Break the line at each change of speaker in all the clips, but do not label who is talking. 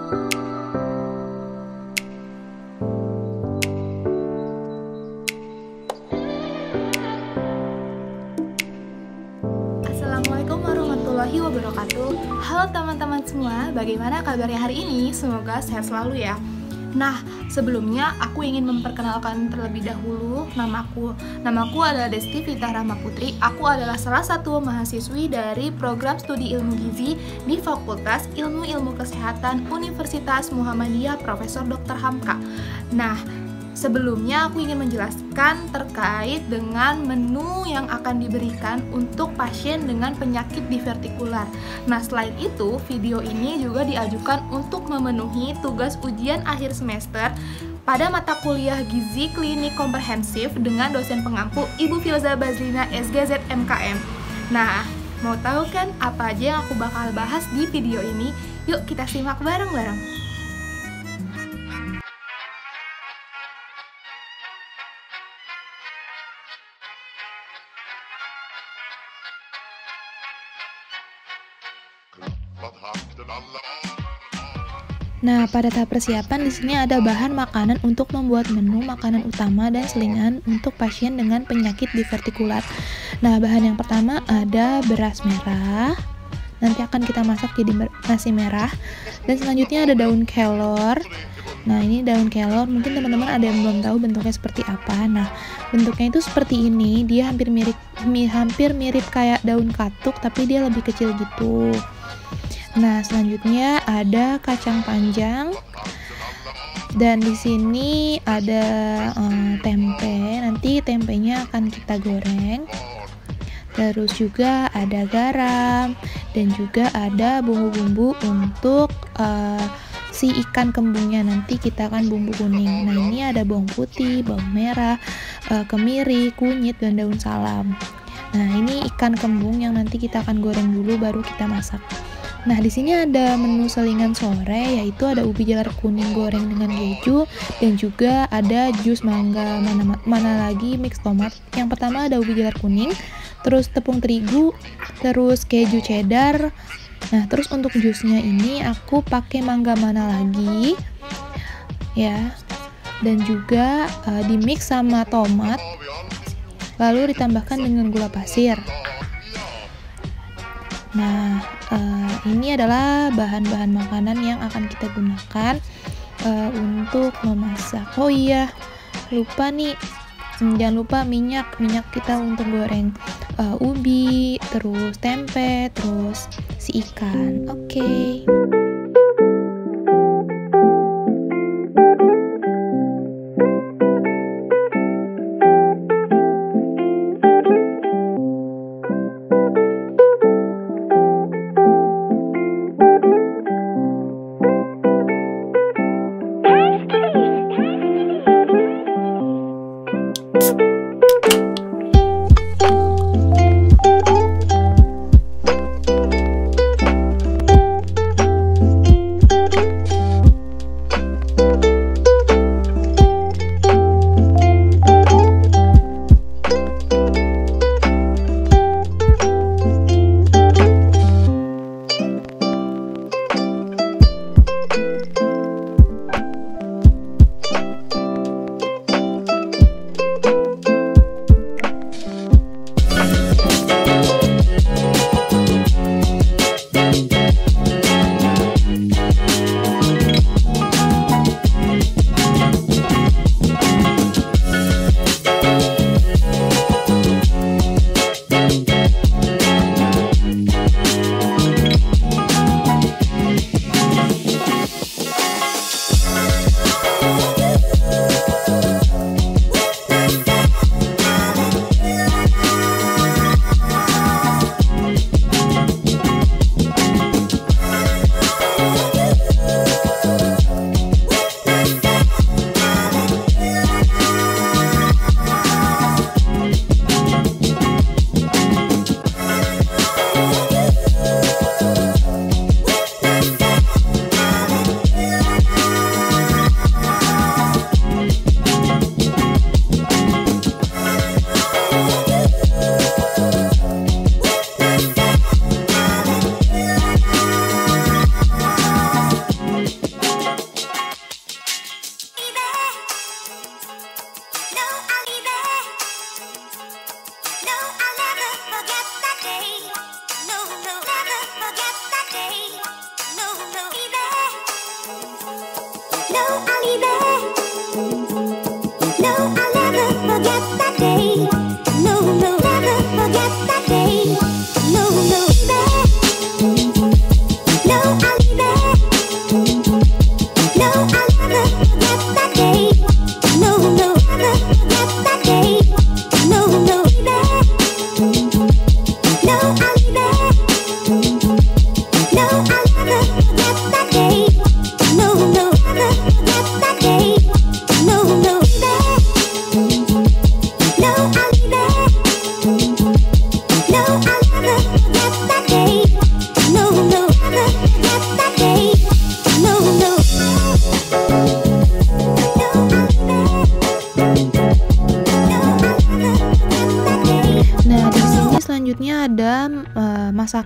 Assalamualaikum warahmatullahi wabarakatuh. Halo teman-teman semua, bagaimana kabarnya hari ini? Semoga sehat selalu ya. Nah, sebelumnya aku ingin memperkenalkan terlebih dahulu namaku adalah Desti Vita Rahma Putri. Aku adalah salah satu mahasiswi dari program studi ilmu gizi di Fakultas Ilmu Kesehatan Universitas Muhammadiyah Profesor Dr. Hamka. Nah, sebelumnya aku ingin menjelaskan terkait dengan menu yang akan diberikan untuk pasien dengan penyakit divertikular. Nah, selain itu, video ini juga diajukan untuk memenuhi tugas ujian akhir semester pada mata kuliah Gizi Klinik Komprehensif dengan dosen pengampu Ibu Filza Bazlina SGZ MKM. Nah, mau tahu kan apa aja yang aku bakal bahas di video ini? Yuk kita simak bareng-bareng. Nah, pada tahap persiapan di sini ada bahan makanan untuk membuat menu makanan utama dan selingan untuk pasien dengan penyakit divertikular. Nah, bahan yang pertama ada beras merah. Nanti akan kita masak jadi nasi merah. Dan selanjutnya ada daun kelor. Nah, ini daun kelor, mungkin teman-teman ada yang belum tahu bentuknya seperti apa. Nah, bentuknya itu seperti ini. Dia hampir mirip kayak daun katuk, tapi dia lebih kecil gitu. Nah, selanjutnya ada kacang panjang, dan di sini ada tempe. Nanti tempenya akan kita goreng. Terus juga ada garam, dan juga ada bumbu-bumbu untuk si ikan kembungnya. Nanti kita akan bumbu kuning. Nah, ini ada bawang putih, bawang merah, kemiri, kunyit, dan daun salam. Nah, ini ikan kembung yang nanti kita akan goreng dulu baru kita masak. Nah, di sini ada menu selingan sore, yaitu ada ubi jalar kuning goreng dengan keju, dan juga ada jus mangga, mana lagi mix tomat. Yang pertama ada ubi jalar kuning, terus tepung terigu, terus keju cheddar. Nah, terus untuk jusnya ini aku pakai mangga mana lagi, ya, dan juga di mix sama tomat, lalu ditambahkan dengan gula pasir. Nah, ini adalah bahan-bahan makanan yang akan kita gunakan untuk memasak. Oh iya, lupa nih, jangan lupa minyak kita untuk goreng ubi, terus tempe, terus si ikan. Oke.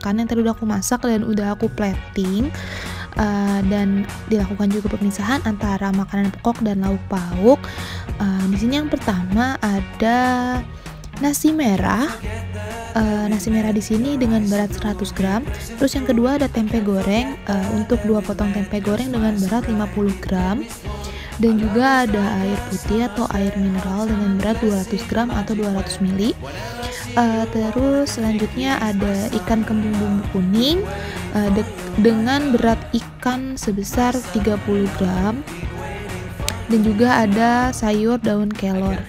makan yang tadi udah aku masak dan udah aku plating. Dan dilakukan juga pemisahan antara makanan pokok dan lauk pauk. Di sini yang pertama ada nasi merah. Nasi merah di sini dengan berat 100 gram. Terus yang kedua ada tempe goreng, untuk 2 potong tempe goreng dengan berat 50 gram. Dan juga ada air putih atau air mineral dengan berat 200 gram atau 200 ml. Terus selanjutnya ada ikan kembung bumbu kuning dengan berat ikan sebesar 30 gram. Dan juga ada sayur daun kelor.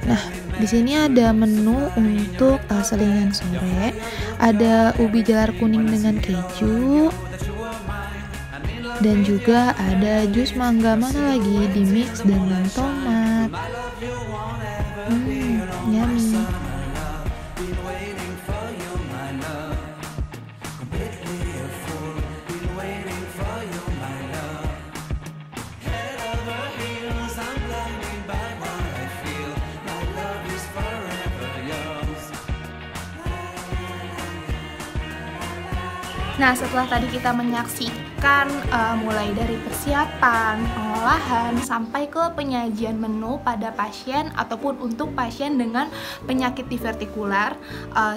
Nah, di sini ada menu untuk selingan sore. Ada ubi jalar kuning dengan keju. Dan juga ada jus mangga mana lagi di mix dengan tomat. Yummy.
Nah, setelah tadi kita menyaksikan mulai dari persiapan, pengolahan, sampai ke penyajian menu pada pasien ataupun untuk pasien dengan penyakit divertikular,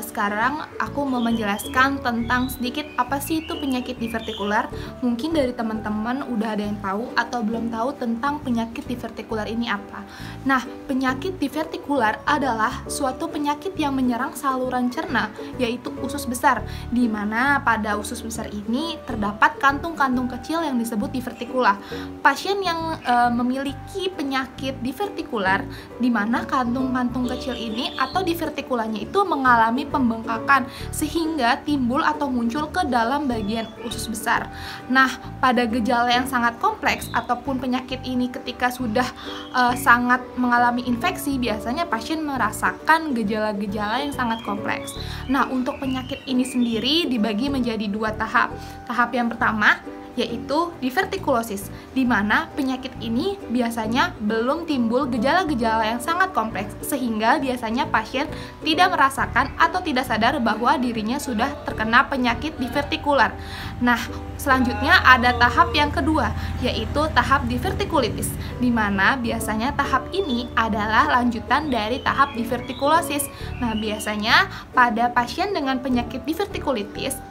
sekarang aku mau menjelaskan tentang sedikit apa sih itu penyakit divertikular. Mungkin dari teman-teman udah ada yang tahu atau belum tahu tentang penyakit divertikular ini apa. Nah, penyakit divertikular adalah suatu penyakit yang menyerang saluran cerna, yaitu usus besar, di mana pada usus besar ini terdapat kantung-kantung kecil yang disebut divertikula. Pasien yang memiliki penyakit divertikular, di mana kantung-kantung kecil ini atau divertikulanya itu mengalami pembengkakan sehingga timbul atau muncul ke dalam bagian usus besar. Nah, pada gejala yang sangat kompleks ataupun penyakit ini ketika sudah sangat mengalami infeksi, biasanya pasien merasakan gejala-gejala yang sangat kompleks. Nah, untuk penyakit ini sendiri dibagi menjadi 2 tahap. Tahap yang pertama yaitu divertikulosis, di mana penyakit ini biasanya belum timbul gejala-gejala yang sangat kompleks, sehingga biasanya pasien tidak merasakan atau tidak sadar bahwa dirinya sudah terkena penyakit divertikular. Nah, selanjutnya ada tahap yang kedua, yaitu tahap divertikulitis, di mana biasanya tahap ini adalah lanjutan dari tahap divertikulosis. Nah, biasanya pada pasien dengan penyakit divertikulitis,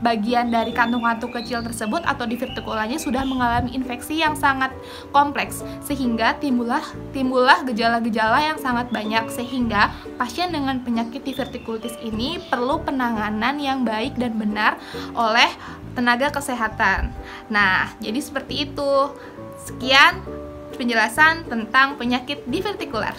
bagian dari kantung-kantung kecil tersebut atau divertikulanya sudah mengalami infeksi yang sangat kompleks, sehingga timbullah gejala-gejala yang sangat banyak, sehingga pasien dengan penyakit divertikulitis ini perlu penanganan yang baik dan benar oleh tenaga kesehatan. Nah, jadi seperti itu. Sekian penjelasan tentang penyakit divertikular.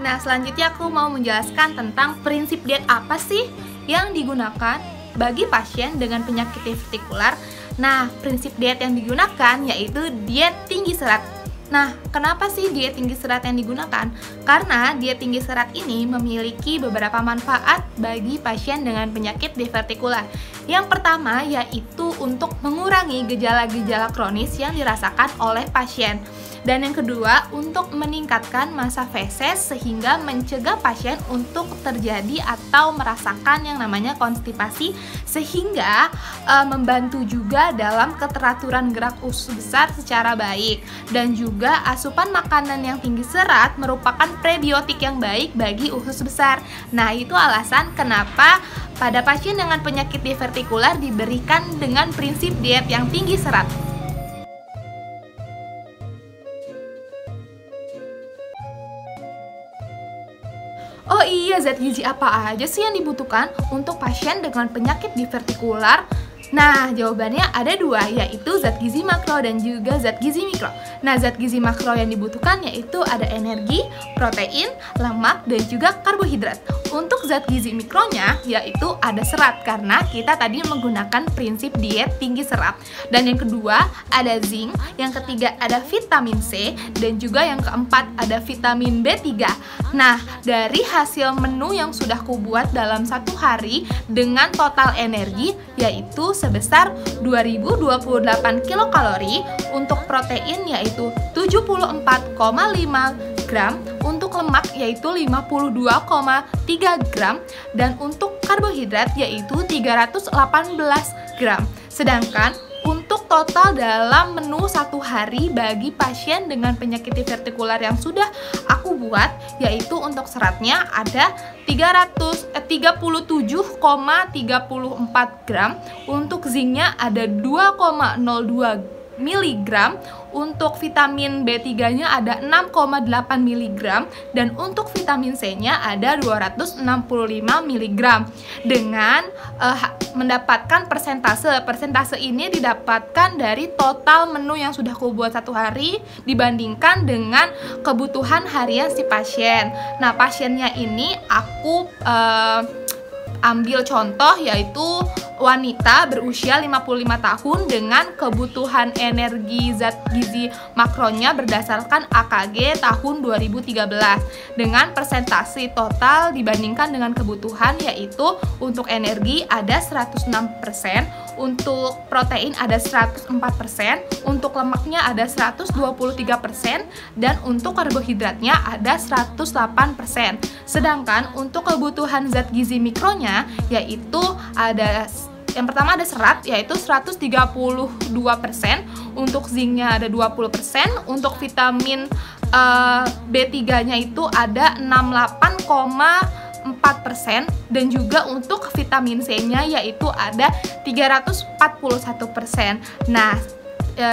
Nah, selanjutnya aku mau menjelaskan tentang prinsip diet apa sih yang digunakan bagi pasien dengan penyakit divertikular. Nah, prinsip diet yang digunakan yaitu diet tinggi serat. Nah, kenapa sih diet tinggi serat yang digunakan? Karena diet tinggi serat ini memiliki beberapa manfaat bagi pasien dengan penyakit divertikular. Yang pertama yaitu untuk mengurangi gejala-gejala kronis yang dirasakan oleh pasien. Dan yang kedua, untuk meningkatkan massa feses sehingga mencegah pasien untuk terjadi atau merasakan yang namanya konstipasi, sehingga membantu juga dalam keteraturan gerak usus besar secara baik. Dan juga asupan makanan yang tinggi serat merupakan prebiotik yang baik bagi usus besar. Nah, itu alasan kenapa pada pasien dengan penyakit divertikular diberikan dengan prinsip diet yang tinggi serat. Oh iya, zat gizi apa aja sih yang dibutuhkan untuk pasien dengan penyakit divertikular? Nah, jawabannya ada 2, yaitu zat gizi makro dan juga zat gizi mikro. Nah, zat gizi makro yang dibutuhkan yaitu ada energi, protein, lemak, dan juga karbohidrat. Untuk zat gizi mikronya yaitu ada serat, karena kita tadi menggunakan prinsip diet tinggi serat. Dan yang kedua ada zinc, yang ketiga ada vitamin C, dan juga yang keempat ada vitamin B3. Nah, dari hasil menu yang sudah kubuat dalam 1 hari dengan total energi yaitu sebesar 2028 kilokalori, untuk protein yaitu 74,5 gram, untuk lemak yaitu 52,3 gram dan untuk karbohidrat yaitu 318 gram. Sedangkan untuk total dalam menu satu hari bagi pasien dengan penyakit divertikular yang sudah aku buat, yaitu untuk seratnya ada 37,34 gram, untuk zinknya ada 2,02 mg, untuk vitamin B3-nya ada 6,8 mg, dan untuk vitamin C-nya ada 265 mg. Dengan mendapatkan persentase ini didapatkan dari total menu yang sudah aku buat satu hari dibandingkan dengan kebutuhan harian si pasien. Nah, pasiennya ini aku ambil contoh yaitu wanita berusia 55 tahun dengan kebutuhan energi zat gizi makronya berdasarkan AKG tahun 2013 dengan persentase total dibandingkan dengan kebutuhan, yaitu untuk energi ada 106%, untuk protein ada 104%, untuk lemaknya ada 123%, dan untuk karbohidratnya ada 108%. Sedangkan untuk kebutuhan zat gizi mikronya yaitu ada yang pertama ada serat yaitu 132%, untuk zinknya ada 20%, untuk vitamin B3-nya itu ada 68,4%, dan juga untuk vitamin C-nya yaitu ada 341%. Nah,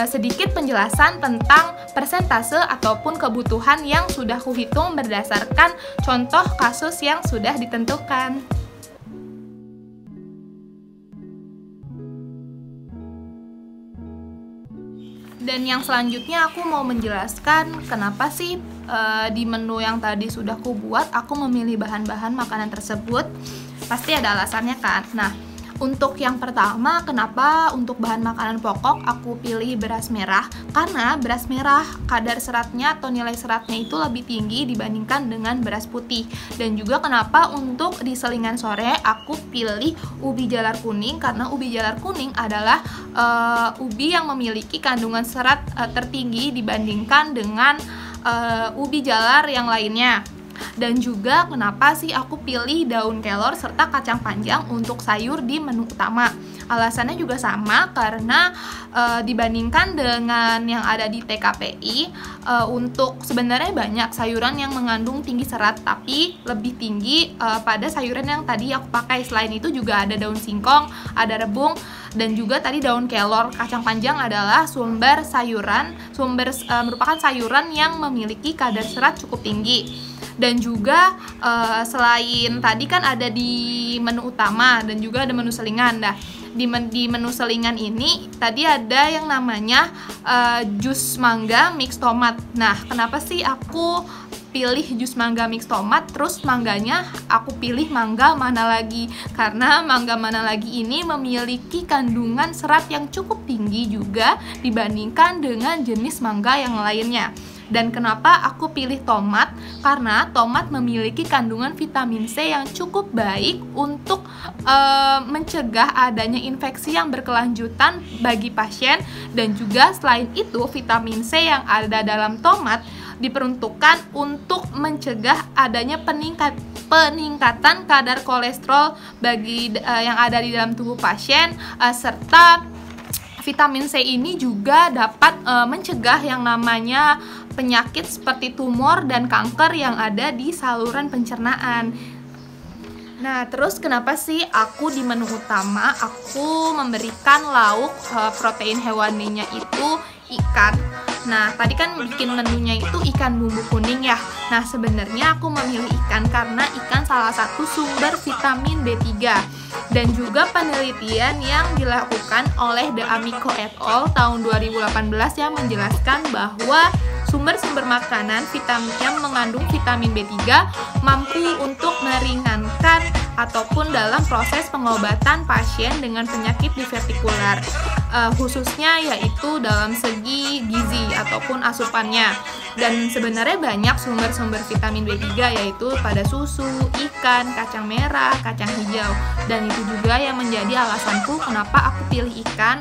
sedikit penjelasan tentang persentase ataupun kebutuhan yang sudah kuhitung berdasarkan contoh kasus yang sudah ditentukan. Dan yang selanjutnya aku mau menjelaskan kenapa sih di menu yang tadi sudah aku buat aku memilih bahan-bahan makanan tersebut. Pasti ada alasannya kan. Nah, untuk yang pertama, kenapa untuk bahan makanan pokok aku pilih beras merah? Karena beras merah kadar seratnya atau nilai seratnya itu lebih tinggi dibandingkan dengan beras putih. Dan juga kenapa untuk di selingan sore aku pilih ubi jalar kuning, karena ubi jalar kuning adalah ubi yang memiliki kandungan serat tertinggi dibandingkan dengan ubi jalar yang lainnya. Dan juga kenapa sih aku pilih daun kelor serta kacang panjang untuk sayur di menu utama. Alasannya juga sama, karena dibandingkan dengan yang ada di TKPI, untuk sebenarnya banyak sayuran yang mengandung tinggi serat, tapi lebih tinggi pada sayuran yang tadi aku pakai. Selain itu juga ada daun singkong, ada rebung, dan juga tadi daun kelor. Kacang panjang adalah merupakan sayuran yang memiliki kadar serat cukup tinggi. Dan juga selain tadi kan ada di menu utama dan juga ada menu selingan. Nah, di menu selingan ini tadi ada yang namanya jus mangga mix tomat. Nah, kenapa sih aku pilih jus mangga mix tomat, terus mangganya aku pilih mangga mana lagi? Karena mangga mana lagi ini memiliki kandungan serat yang cukup tinggi juga dibandingkan dengan jenis mangga yang lainnya. Dan kenapa aku pilih tomat? Karena tomat memiliki kandungan vitamin C yang cukup baik untuk mencegah adanya infeksi yang berkelanjutan bagi pasien. Dan juga selain itu, vitamin C yang ada dalam tomat diperuntukkan untuk mencegah adanya peningkatan kadar kolesterol bagi yang ada di dalam tubuh pasien, serta vitamin C ini juga dapat mencegah yang namanya penyakit seperti tumor dan kanker yang ada di saluran pencernaan. Nah, terus kenapa sih aku di menu utama aku memberikan lauk protein hewaninya itu ikan? Nah, tadi kan bikin menunya itu ikan bumbu kuning ya. Nah, sebenarnya aku memilih ikan karena ikan salah satu sumber vitamin B3. Dan juga penelitian yang dilakukan oleh De Amico et al. Tahun 2018 yang menjelaskan bahwa sumber-sumber makanan yang mengandung vitamin B3 mampu untuk meringankan ataupun dalam proses pengobatan pasien dengan penyakit divertikular, khususnya yaitu dalam segi gizi ataupun asupannya. Dan sebenarnya banyak sumber-sumber vitamin B3 yaitu pada susu, ikan, kacang merah, kacang hijau. Dan itu juga yang menjadi alasanku kenapa aku pilih ikan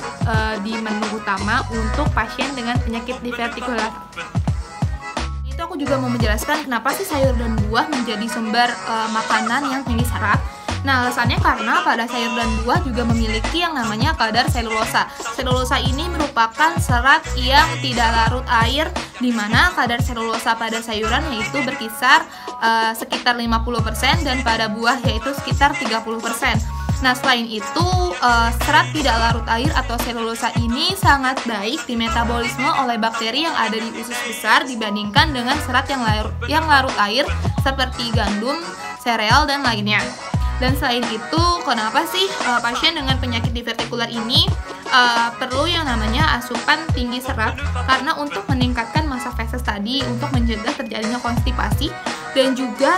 di menu utama untuk pasien dengan penyakit divertikular. Itu aku aku juga mau menjelaskan kenapa sih sayur dan buah menjadi sumber makanan yang tinggi serat. Nah, alasannya karena pada sayur dan buah juga memiliki yang namanya kadar selulosa. Selulosa ini merupakan serat yang tidak larut air, di mana kadar selulosa pada sayuran yaitu berkisar sekitar 50% dan pada buah yaitu sekitar 30%. Nah, selain itu, serat tidak larut air atau selulosa ini sangat baik dimetabolisme oleh bakteri yang ada di usus besar dibandingkan dengan serat yang larut air seperti gandum, sereal, dan lainnya. Dan selain itu, kenapa sih pasien dengan penyakit divertikular ini perlu yang namanya asupan tinggi serat? Karena untuk meningkatkan massa feses tadi, untuk mencegah terjadinya konstipasi, dan juga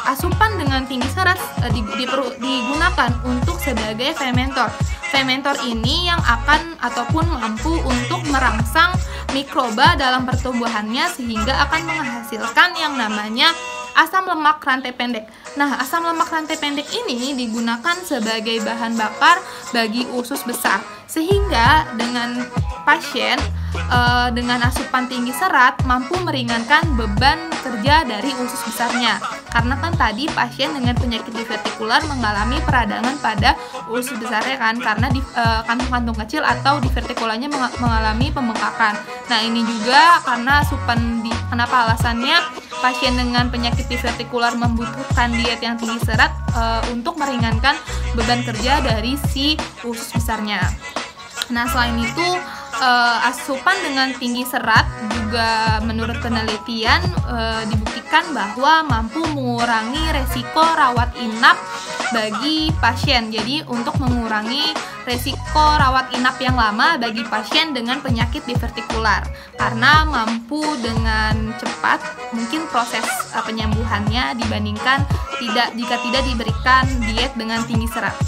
asupan dengan tinggi serat digunakan untuk sebagai fermentor. Fermentor ini yang akan ataupun mampu untuk merangsang mikroba dalam pertumbuhannya sehingga akan menghasilkan yang namanya asam lemak rantai pendek. Nah, asam lemak rantai pendek ini digunakan sebagai bahan bakar bagi usus besar. Sehingga dengan pasien dengan asupan tinggi serat mampu meringankan beban kerja dari usus besarnya. Karena kan tadi pasien dengan penyakit divertikular mengalami peradangan pada usus besarnya kan, karena di kantung-kantung kecil atau divertikularnya mengalami pembengkakan. Nah, ini juga karena kenapa alasannya pasien dengan penyakit divertikular membutuhkan diet yang tinggi serat untuk meringankan beban kerja dari si usus besarnya. Nah, selain itu asupan dengan tinggi serat juga menurut penelitian dibuktikan bahwa mampu mengurangi resiko rawat inap bagi pasien. Jadi untuk mengurangi resiko rawat inap yang lama bagi pasien dengan penyakit divertikular, karena mampu dengan cepat mungkin proses penyembuhannya dibandingkan jika tidak diberikan diet dengan tinggi serat.